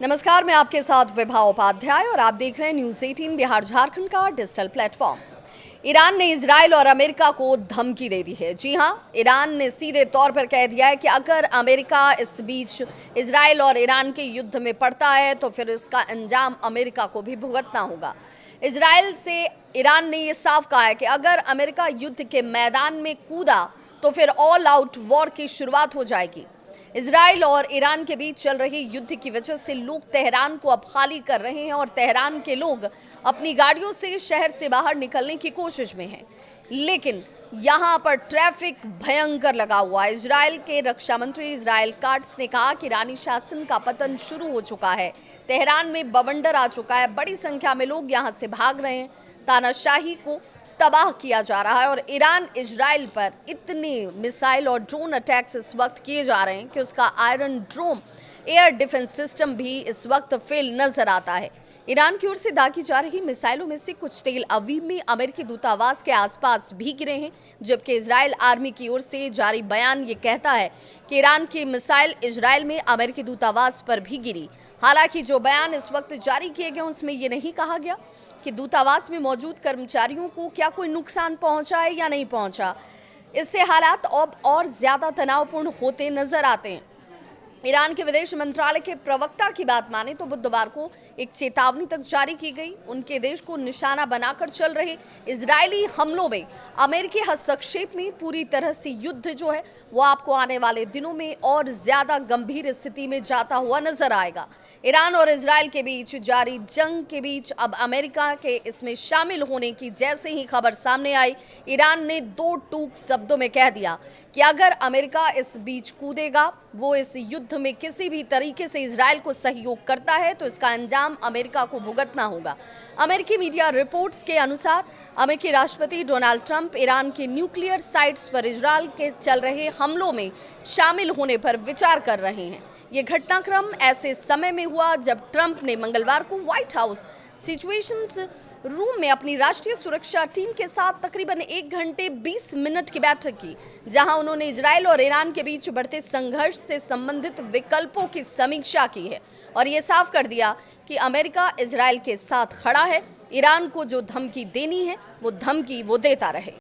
नमस्कार, मैं आपके साथ विभा उपाध्याय और आप देख रहे हैं न्यूज़ 18 बिहार झारखंड का डिजिटल प्लेटफॉर्म। ईरान ने इजराइल और अमेरिका को धमकी दे दी है। जी हां, ईरान ने सीधे तौर पर कह दिया है कि अगर अमेरिका इस बीच इजराइल और ईरान के युद्ध में पड़ता है तो फिर इसका अंजाम अमेरिका को भी भुगतना होगा। इजराइल से ईरान ने यह साफ कहा है कि अगर अमेरिका युद्ध के मैदान में कूदा तो फिर ऑल आउट वॉर की शुरुआत हो जाएगी। इजराइल और ईरान के बीच चल रहे युद्ध की वजह से लोग तेहरान को अब खाली कर रहे हैं और तेहरान के लोग अपनी गाड़ियों से शहर से बाहर निकलने की कोशिश में हैं। लेकिन यहां पर ट्रैफिक भयंकर लगा हुआ है। इजराइल के रक्षा मंत्री इजराइल काट्स ने कहा कि ईरानी शासन का पतन शुरू हो चुका है। तेहरान में बवंडर आ चुका है। बड़ी संख्या में लोग यहां से भाग रहे हैं। तानाशाही को तबाह किया जा रहा है और ईरान इजराइल पर इतने मिसाइल और ड्रोन अटैक्स इस वक्त किए जा रहे हैं कि उसका आयरन ड्रोम एयर डिफेंस सिस्टम भी इस वक्त फेल नजर आता है। ईरान की ओर से दागी जा रही मिसाइलों में से कुछ तेल अवीव में अमेरिकी दूतावास के आसपास भी गिरे हैं, जबकि इजराइल आर्मी की ओर से जारी बयान ये कहता है कि ईरान की मिसाइल इजराइल में अमेरिकी दूतावास पर भी गिरी। हालांकि जो बयान इस वक्त जारी किए गए उसमें ये नहीं कहा गया कि दूतावास में मौजूद कर्मचारियों को क्या कोई नुकसान पहुंचा है या नहीं पहुंचा। इससे हालात अब और ज्यादा तनावपूर्ण होते नजर आते हैं। ईरान के विदेश मंत्रालय के प्रवक्ता की बात माने तो बुधवार को एक चेतावनी तक जारी की गई। उनके देश को निशाना बनाकर चल रहे इजरायली हमलों में अमेरिकी हस्तक्षेप में पूरी तरह से युद्ध जो है वो आपको आने वाले दिनों में और ज्यादा गंभीर स्थिति में जाता हुआ नजर आएगा। ईरान और इजराइल के बीच जारी जंग के बीच अब अमेरिका के इसमें शामिल होने की जैसे ही खबर सामने आई, ईरान ने दो टूक शब्दों में कह दिया कि अगर अमेरिका इस बीच कूदेगा, वो इस युद्ध में किसी भी तरीके से इजराइल को सहयोग करता है तो इसका अंजाम अमेरिका को भुगतना होगा। अमेरिकी मीडिया रिपोर्ट्स के अनुसार अमेरिकी राष्ट्रपति डोनाल्ड ट्रंप ईरान के न्यूक्लियर साइट्स पर इजराइल के चल रहे हमलों में शामिल होने पर विचार कर रहे हैं। ये घटनाक्रम ऐसे समय में हुआ जब ट्रंप ने मंगलवार को व्हाइट हाउस सिचुएशंस रूम में अपनी राष्ट्रीय सुरक्षा टीम के साथ तकरीबन 1 घंटे 20 मिनट की बैठक की, जहां उन्होंने इजराइल और ईरान के बीच बढ़ते संघर्ष से संबंधित विकल्पों की समीक्षा की है और ये साफ कर दिया कि अमेरिका इजराइल के साथ खड़ा है। ईरान को जो धमकी देनी है वो धमकी वो देता रहे।